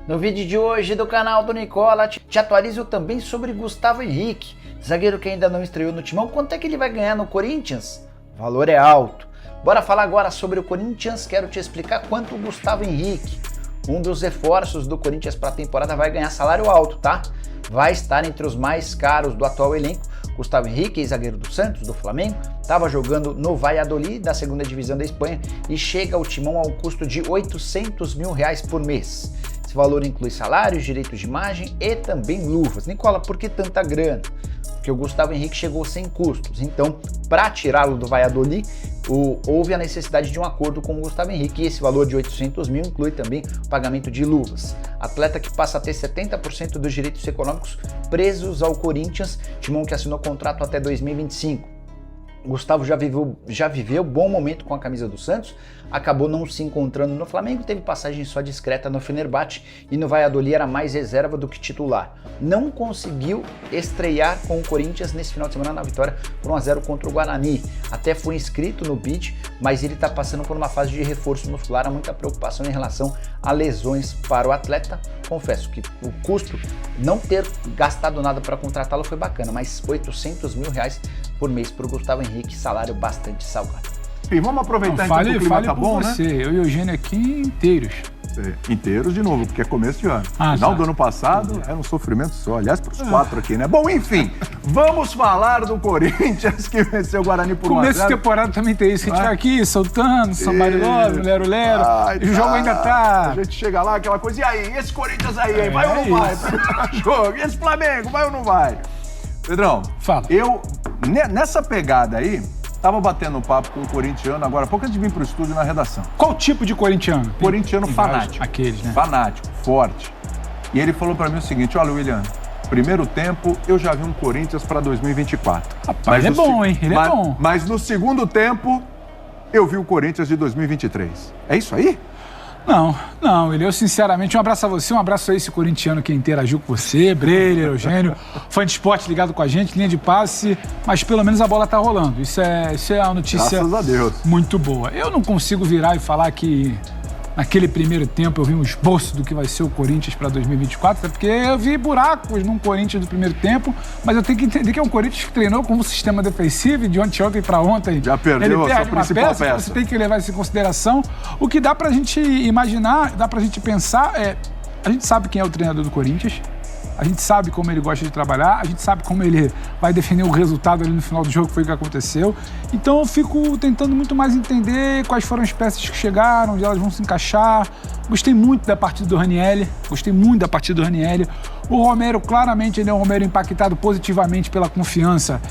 No vídeo de hoje do canal do Nicola, te atualizo também sobre Gustavo Henrique, zagueiro que ainda não estreou no Timão. Quanto é que ele vai ganhar no Corinthians? O valor é alto. Bora falar agora sobre o Corinthians, quero te explicar quanto o Gustavo Henrique, um dos reforços do Corinthians para a temporada, vai ganhar salário alto, tá? Vai estar entre os mais caros do atual elenco. Gustavo Henrique, ex-zagueiro do Santos, do Flamengo, estava jogando no Valladolid, da segunda divisão da Espanha, e chega ao Timão a um custo de R$800 mil por mês. Esse valor inclui salários, direitos de imagem e também luvas. Nicola, por que tanta grana? Porque o Gustavo Henrique chegou sem custos, então para tirá-lo do Valladolid, houve a necessidade de um acordo com o Gustavo Henrique, e esse valor de 800 mil inclui também o pagamento de luvas. Atleta que passa a ter 70% dos direitos econômicos presos ao Corinthians, Timão que assinou contrato até 2025. Gustavo já viveu bom momento com a camisa do Santos, acabou não se encontrando no Flamengo, teve passagem só discreta no Fenerbahçe e no Valladolid era mais reserva do que titular. Não conseguiu estrear com o Corinthians nesse final de semana na vitória por 1-0 contra o Guarani. Até foi inscrito no bid, mas ele está passando por uma fase de reforço muscular, há muita preocupação em relação a lesões para o atleta. Confesso que o custo, não ter gastado nada para contratá-lo foi bacana, mas R$800 mil por mês para o Gustavo Henrique, salário bastante salgado. Enfim, vamos aproveitar então que o clima tá bom, né? Eu e o Eugênio aqui inteiros. Inteiros de novo, porque é começo de ano. Final do ano passado era um sofrimento só. Aliás, para os quatro aqui, né? Bom, enfim, vamos falar do Corinthians que venceu o Guarani por 1-0. Começo de temporada também tem isso, que a gente vai aqui soltando, somebody love, lero-lero, e o jogo ainda tá... A gente chega lá, aquela coisa, e aí, esse Corinthians aí, vai ou não vai? Jogo, e esse Flamengo, vai ou não vai? Pedrão, fala. Eu, nessa pegada aí, tava batendo um papo com um corintiano agora há pouco antes de vir pro estúdio na redação. Qual tipo de corintiano? Corintiano fanático. Aqueles, né? Fanático, forte. E ele falou pra mim o seguinte, olha, William, primeiro tempo eu já vi um Corinthians pra 2024. Rapaz, ele é bom, hein? Ele é bom. Mas no segundo tempo eu vi o Corinthians de 2023. É isso aí? Não, eu sinceramente, um abraço a você, um abraço a esse corintiano que interagiu com você, Breyer, Eugênio, fã de esporte ligado com a gente, linha de passe, mas pelo menos a bola tá rolando. Isso é uma notícia graças a Deus. Muito boa. Eu não consigo virar e falar que naquele primeiro tempo eu vi um esboço do que vai ser o Corinthians para 2024, até porque eu vi buracos num Corinthians do primeiro tempo, mas eu tenho que entender que é um Corinthians que treinou com um sistema defensivo e de ontem para ontem já perdeu a sua principal peça. Você tem que levar isso em consideração. O que dá pra gente imaginar, dá pra gente pensar a gente sabe quem é o treinador do Corinthians, a gente sabe como ele gosta de trabalhar, a gente sabe como ele vai definir o resultado ali no final do jogo, que foi o que aconteceu. Então eu fico tentando muito mais entender quais foram as peças que chegaram, onde elas vão se encaixar. Gostei muito da partida do Ranieri, O Romero, claramente, ele é um Romero impactado positivamente pela confiança.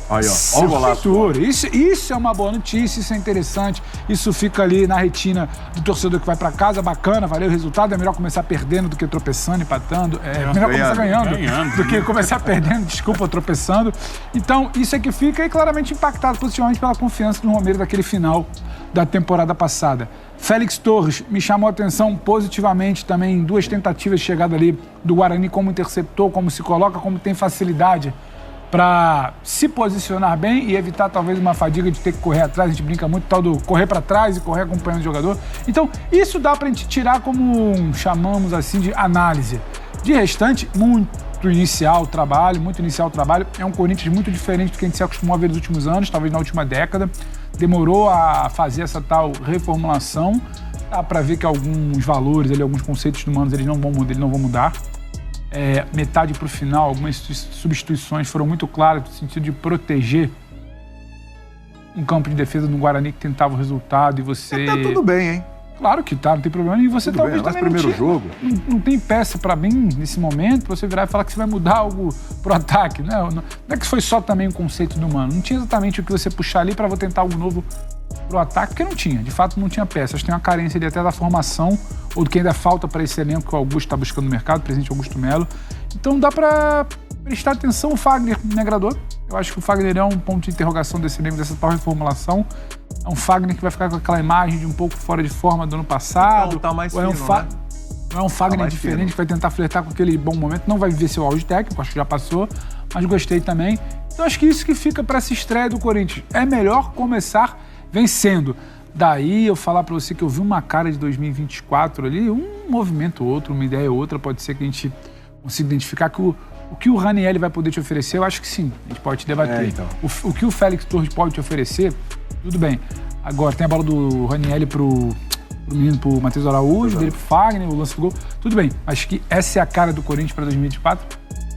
Aí, ó, o golaço. Isso é uma boa notícia, isso é interessante, isso fica ali na retina do torcedor que vai pra casa, bacana, valeu o resultado, é melhor começar perdendo do que tropeçando, empatando, melhor começar ganhando do que começar perdendo, tropeçando. Então, isso é que fica e claramente impactado positivamente pela confiança do Romero daquele final da temporada passada. Félix Torres me chamou a atenção positivamente também em 2 tentativas de chegada ali do Guarani, como interceptor, como se coloca, como tem facilidade para se posicionar bem e evitar talvez uma fadiga de ter que correr atrás. A gente brinca muito tal do correr para trás e correr acompanhando o jogador. Então, isso dá para a gente tirar como chamamos assim de análise. De restante, muito inicial o trabalho. É um Corinthians muito diferente do que a gente se acostumou a ver nos últimos anos, talvez na última década. Demorou a fazer essa tal reformulação. Dá para ver que alguns valores, ali, alguns conceitos humanos, eles não vão mudar. Metade para o final, algumas substituições foram muito claras no sentido de proteger um campo de defesa do Guarani que tentava o resultado e você... Tá tudo bem, hein? Claro que tá, não tem problema. E você tudo talvez bem, também primeiro jogo. Não tem peça para mim nesse momento, pra você virar e falar que você vai mudar algo pro ataque. Não é que foi só também um conceito do Mano. Não tinha exatamente o que você puxar ali para tentar algo novo pro ataque, porque não tinha. De fato, não tinha peças. Tem uma carência ali até da formação ou do que ainda falta para esse elenco que o Augusto está buscando no mercado, presidente Augusto Melo. Então dá para prestar atenção. O Fagner me agradou. Eu acho que o Fagner é um ponto de interrogação desse elenco, dessa tal reformulação. É um Fagner que vai ficar com aquela imagem de um pouco fora de forma do ano passado. Então, tá mais fino, Não é um Fagner diferente que vai tentar flertar com aquele bom momento. Não vai viver seu auge técnico, acho que já passou, mas gostei também. Então acho que isso que fica para essa estreia do Corinthians. É melhor começar vencendo. Daí eu falar pra você que eu vi uma cara de 2024 ali, um movimento ou outro, uma ideia ou outra, pode ser que a gente consiga identificar que o que o Ranieri vai poder te oferecer, eu acho que sim, a gente pode te debater. Então. O que o Félix Torres pode te oferecer, tudo bem. Agora, tem a bola do Ranieri pro Matheus Araújo, dele pro Fagner, o lance do gol, tudo bem. Acho que essa é a cara do Corinthians para 2024.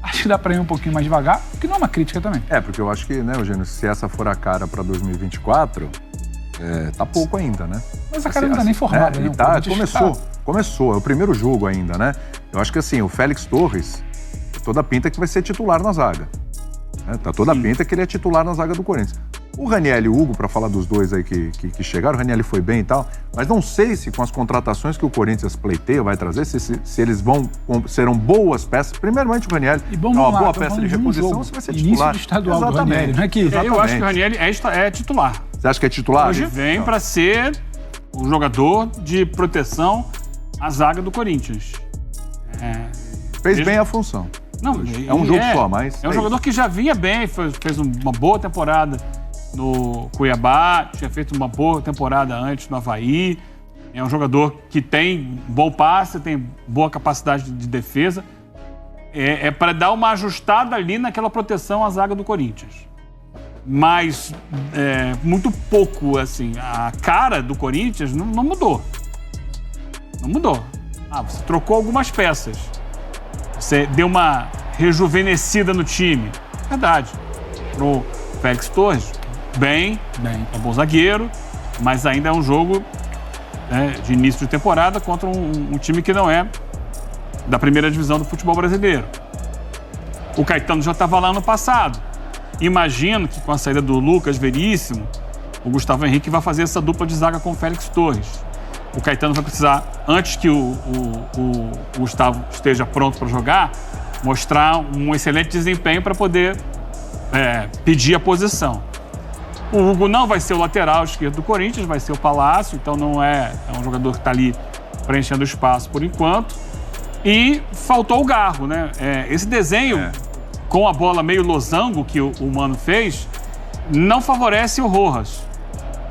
Acho que dá para ir um pouquinho mais devagar, que não é uma crítica também. Porque eu acho que, né, Eugênio, se essa for a cara para 2024, tá pouco ainda, né? Mas a cara não tá nem formada, né? Começou, é o primeiro jogo ainda, né? Eu acho que assim, o Félix Torres, toda a pinta que vai ser titular na zaga. Né? Tá toda a pinta que ele é titular na zaga do Corinthians. O Ranieri e o Hugo, para falar dos dois aí que chegaram, o Ranieri foi bem e tal, mas não sei se com as contratações que o Corinthians pleiteia vai trazer, se eles serão boas peças. Primeiramente o Ranieri é uma boa peça de reposição, você vai ser titular. Início do estadual do Ranieri, não é que... Eu acho que o Ranieri é titular. Você acha que é titular? Hoje vem para ser o jogador de proteção à zaga do Corinthians. Fez bem a função. Não, é um jogo só, mas... É um jogador que já vinha bem, fez uma boa temporada no Cuiabá, tinha feito uma boa temporada antes no Avaí. É um jogador que tem bom passe, tem boa capacidade de defesa. É para dar uma ajustada ali naquela proteção à zaga do Corinthians. Mas muito pouco, assim. A cara do Corinthians não mudou. Não mudou. Você trocou algumas peças. Você deu uma rejuvenescida no time. Verdade. Pro Félix Torres, bem, é um bom zagueiro, mas ainda é um jogo de início de temporada contra um time que não é da primeira divisão do futebol brasileiro. O Caetano já estava lá no passado. Imagino que com a saída do Lucas Veríssimo, o Gustavo Henrique vai fazer essa dupla de zaga com o Félix Torres. O Caetano vai precisar, antes que o Gustavo esteja pronto para jogar, mostrar um excelente desempenho para poder pedir a posição. O Hugo não vai ser o lateral esquerdo do Corinthians, vai ser o Palácio, então não é um jogador que está ali preenchendo espaço por enquanto. E faltou o Garro, né? Esse desenho com a bola meio losango que o Mano fez não favorece o Rojas.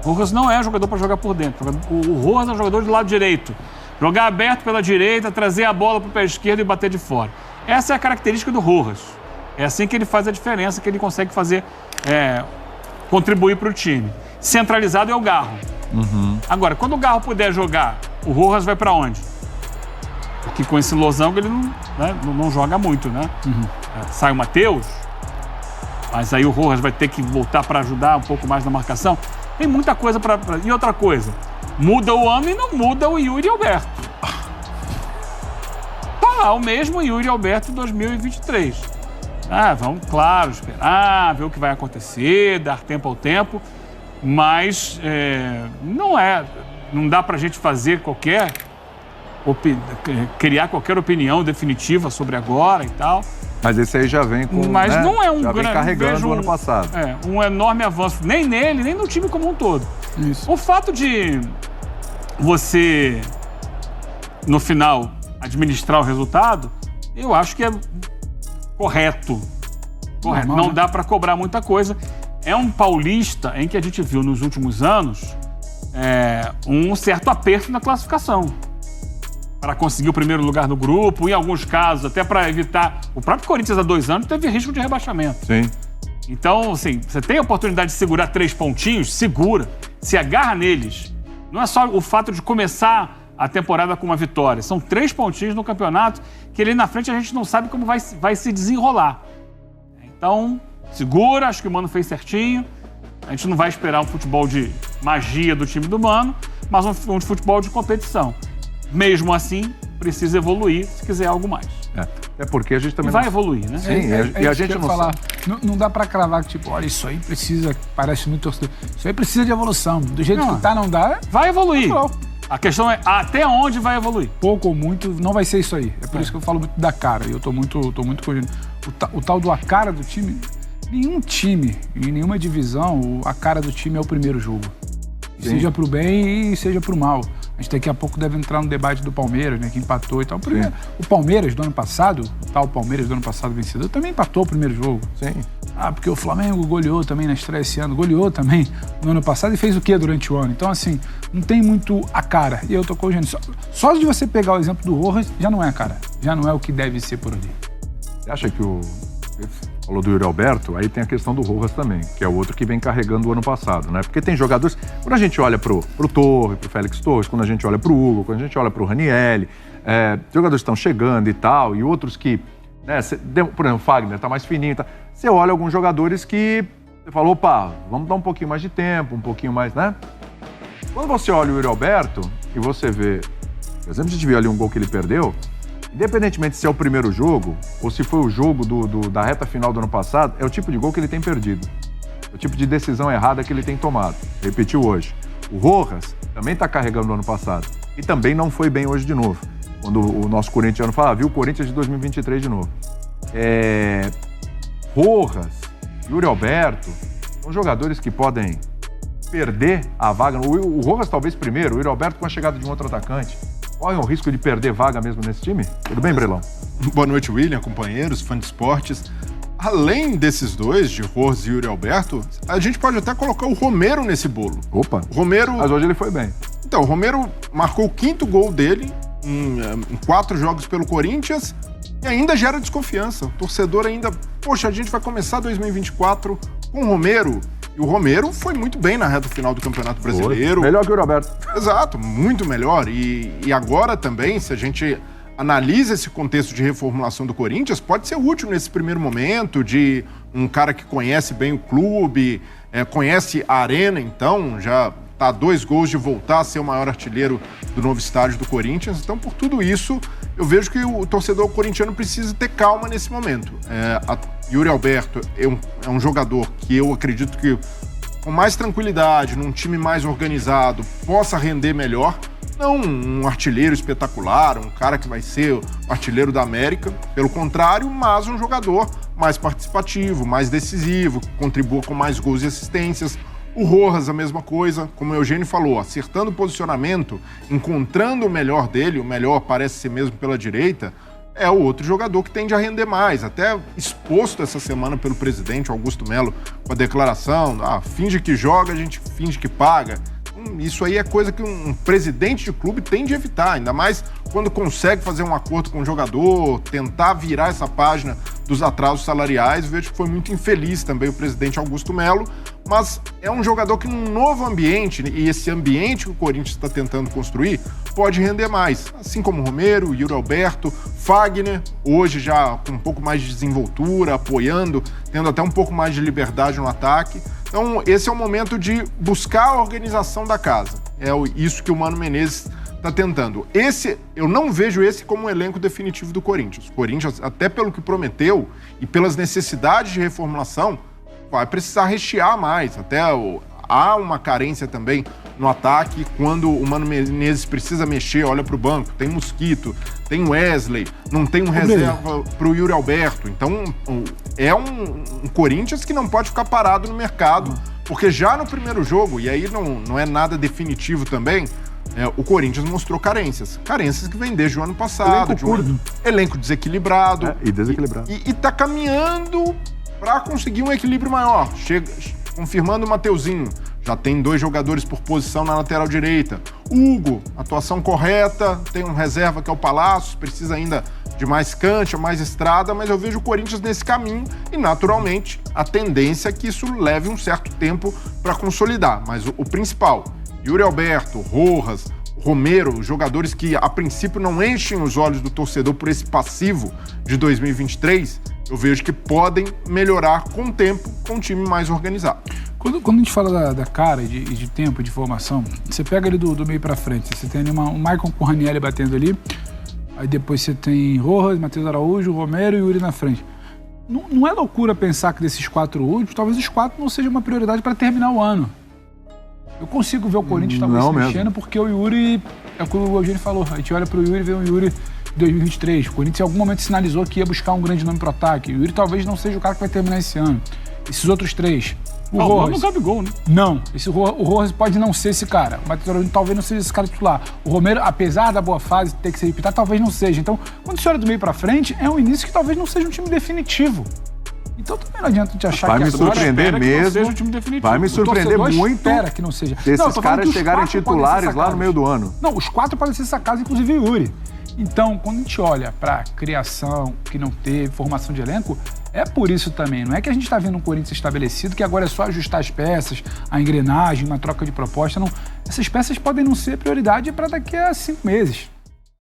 O Rojas não é jogador para jogar por dentro. O Rojas é um jogador do lado direito. Jogar aberto pela direita, trazer a bola para o pé esquerdo e bater de fora. Essa é a característica do Rojas. É assim que ele faz a diferença, que ele consegue fazer, contribuir para o time. Centralizado é o Garro. Agora, quando o Garro puder jogar, o Rojas vai para onde? Porque com esse losango ele não joga muito, né? Sai o Matheus, mas aí o Rojas vai ter que voltar para ajudar um pouco mais na marcação. Tem muita coisa para... E outra coisa, muda o ano e não muda o Yuri Alberto. Tá lá o mesmo Yuri Alberto 2023. Vamos, claro, esperar, ver o que vai acontecer, dar tempo ao tempo, mas não dá pra gente fazer criar qualquer opinião definitiva sobre agora e tal. Mas esse aí já vem com... Mas não é um já vem carregando o ano passado. Um enorme avanço, nem nele, nem no time como um todo. Isso. O fato de você, no final, administrar o resultado, eu acho que é correto. Não dá para cobrar muita coisa. É um paulista em que a gente viu nos últimos anos um certo aperto na classificação. Para conseguir o primeiro lugar no grupo, em alguns casos, até para evitar... O próprio Corinthians, há 2 anos, teve risco de rebaixamento. Sim. Então, assim, você tem a oportunidade de segurar 3 pontinhos, segura, se agarra neles. Não é só o fato de começar a temporada com uma vitória. São 3 pontinhos no campeonato que ali na frente a gente não sabe como vai se desenrolar. Então, segura, acho que o Mano fez certinho. A gente não vai esperar um futebol de magia do time do Mano, mas um futebol de competição. Mesmo assim, precisa evoluir se quiser algo mais. É porque a gente também... vai evoluir, né? Sim, e a gente não falar. Não dá pra cravar que, tipo, olha, isso aí precisa... Parece muito torcedor. Isso aí precisa de evolução. Do jeito que tá, não dá. Vai evoluir. A questão é até onde vai evoluir. Pouco ou muito, não vai ser isso aí. É por isso que eu falo muito da cara. E eu tô muito correndo. O tal do a cara do time... Nenhum time, em nenhuma divisão, a cara do time é o primeiro jogo. Seja pro bem e seja pro mal. A gente daqui a pouco deve entrar no debate do Palmeiras, né, que empatou e tal. O Palmeiras do ano passado, o tal Palmeiras do ano passado vencedor, também empatou o primeiro jogo. Sim. porque o Flamengo goleou também na estreia esse ano, goleou também no ano passado e fez o quê durante o ano? Então, assim, não tem muito a cara. E eu tô com o Eugênio. Só de você pegar o exemplo do Rojas, já não é a cara. Já não é o que deve ser por ali. Você acha que Você falou do Yuri Alberto, aí tem a questão do Rojas também, que é o outro que vem carregando o ano passado, né? Porque tem jogadores... Quando a gente olha pro Torre, pro Félix Torres, quando a gente olha pro Hugo, quando a gente olha pro Ranieri, jogadores estão chegando e tal, e outros que... Né, por exemplo, o Fagner tá mais fininho e tal. Você olha alguns jogadores que você fala, opa, vamos dar um pouquinho mais de tempo, um pouquinho mais, né? Quando você olha o Yuri Alberto e você vê... Por exemplo, a gente viu ali um gol que ele perdeu, independentemente se é o primeiro jogo ou se foi o jogo da reta final do ano passado, é o tipo de gol que ele tem perdido. É o tipo de decisão errada que ele tem tomado. Repetiu hoje. O Rojas também está carregando no ano passado. E também não foi bem hoje de novo. Quando o nosso corintiano fala, viu o Corinthians de 2023 de novo. Rojas, Yuri Alberto, são jogadores que podem perder a vaga. O Rojas talvez primeiro, o Yuri Alberto com a chegada de um outro atacante. Qual é o risco de perder vaga mesmo nesse time? Tudo bem, Brelão? Boa noite, William, companheiros, fã de esportes. Além desses dois, de Rojas e Yuri Alberto, a gente pode até colocar o Romero nesse bolo. Opa! Romero... Mas hoje ele foi bem. Então, o Romero marcou o 5º gol dele em 4 jogos pelo Corinthians e ainda gera desconfiança. O torcedor ainda... Poxa, a gente vai começar 2024 com o Romero. E o Romero foi muito bem na reta final do Campeonato Brasileiro. Melhor que o Roberto. Exato, muito melhor. E agora também, se a gente analisa esse contexto de reformulação do Corinthians, pode ser útil nesse primeiro momento de um cara que conhece bem o clube, conhece a arena, então já está a 2 gols de voltar a ser o maior artilheiro do novo estádio do Corinthians. Então, por tudo isso, eu vejo que o torcedor corintiano precisa ter calma nesse momento. Yuri Alberto é um jogador que eu acredito que, com mais tranquilidade, num time mais organizado, possa render melhor. Não um artilheiro espetacular, um cara que vai ser o artilheiro da América, pelo contrário, mas um jogador mais participativo, mais decisivo, que contribua com mais gols e assistências. O Rojas, a mesma coisa, como o Eugênio falou, acertando o posicionamento, encontrando o melhor dele, o melhor parece ser mesmo pela direita, é o outro jogador que tende a render mais, até exposto essa semana pelo presidente Augusto Melo com a declaração, finge que joga, a gente finge que paga. Isso aí é coisa que um presidente de clube tem de evitar, ainda mais quando consegue fazer um acordo com o jogador, tentar virar essa página dos atrasos salariais. Eu vejo que foi muito infeliz também o presidente Augusto Melo, mas é um jogador que num novo ambiente, e esse ambiente que o Corinthians está tentando construir, pode render mais. Assim como o Romero, Yuri Alberto, Fagner, hoje já com um pouco mais de desenvoltura, apoiando, tendo até um pouco mais de liberdade no ataque. Então, esse é o momento de buscar a organização da casa. É isso que o Mano Menezes está tentando. Eu não vejo esse como um elenco definitivo do Corinthians. O Corinthians, até pelo que prometeu e pelas necessidades de reformulação, vai precisar rechear mais. Até há uma carência também no ataque. Quando o Mano Menezes precisa mexer, olha para o banco, tem Mosquito, tem Wesley, não tem um reserva para o Yuri Alberto. Então, é um Corinthians que não pode ficar parado no mercado, porque já no primeiro jogo, e aí não é nada definitivo também, o Corinthians mostrou carências. Carências que vem desde o ano passado. Elenco desequilibrado. E desequilibrado. E tá caminhando para conseguir um equilíbrio maior. Confirmando o Mateuzinho. Já tem 2 jogadores por posição na lateral direita. Hugo, atuação correta. Tem um reserva que é o Palácios. Precisa ainda de mais cancha, mais estrada. Mas eu vejo o Corinthians nesse caminho. E, naturalmente, a tendência é que isso leve um certo tempo para consolidar. Mas o principal... Yuri Alberto, Rojas, Romero, jogadores que a princípio não enchem os olhos do torcedor por esse passivo de 2023, eu vejo que podem melhorar com o tempo, com um time mais organizado. Quando a gente fala da cara e de tempo, de formação, você pega ali do meio pra frente, você tem ali um Maicon com o Ranieri batendo ali, aí depois você tem Rojas, Matheus Araújo, Romero e Yuri na frente. Não é loucura pensar que desses 4 últimos, talvez os 4 não sejam uma prioridade para terminar o ano. Eu consigo ver o Corinthians talvez se mexendo, porque o Yuri, é o que o Eugênio falou, a gente olha pro Yuri e vê o Yuri de 2023. O Corinthians em algum momento sinalizou que ia buscar um grande nome pro ataque. O Yuri talvez não seja o cara que vai terminar esse ano. Esses outros 3. O Rojas não cabe gol, né? Não, o Rojas pode não ser esse cara. O Matheus Araújo talvez não seja esse cara titular. O Romero, apesar da boa fase ter que ser repitado, talvez não seja. Então, quando você olha do meio pra frente, é um início que talvez não seja um time definitivo. Então também não adianta te achar Vai que me agora surpreender espera que não mesmo. seja o time definitivo. Vai me o surpreender torcedor muito espera que não seja. desses Não, eu tô falando caras que os chegarem 4 podem ser titulares lá sacados. no meio do ano. Não, os 4 podem ser sacados, inclusive o Yuri. Então, quando a gente olha para criação, que não teve, formação de elenco, é por isso também. Não é que a gente está vendo um Corinthians estabelecido, que agora é só ajustar as peças, a engrenagem, uma troca de proposta. Não. Essas peças podem não ser prioridade para daqui a 5 meses.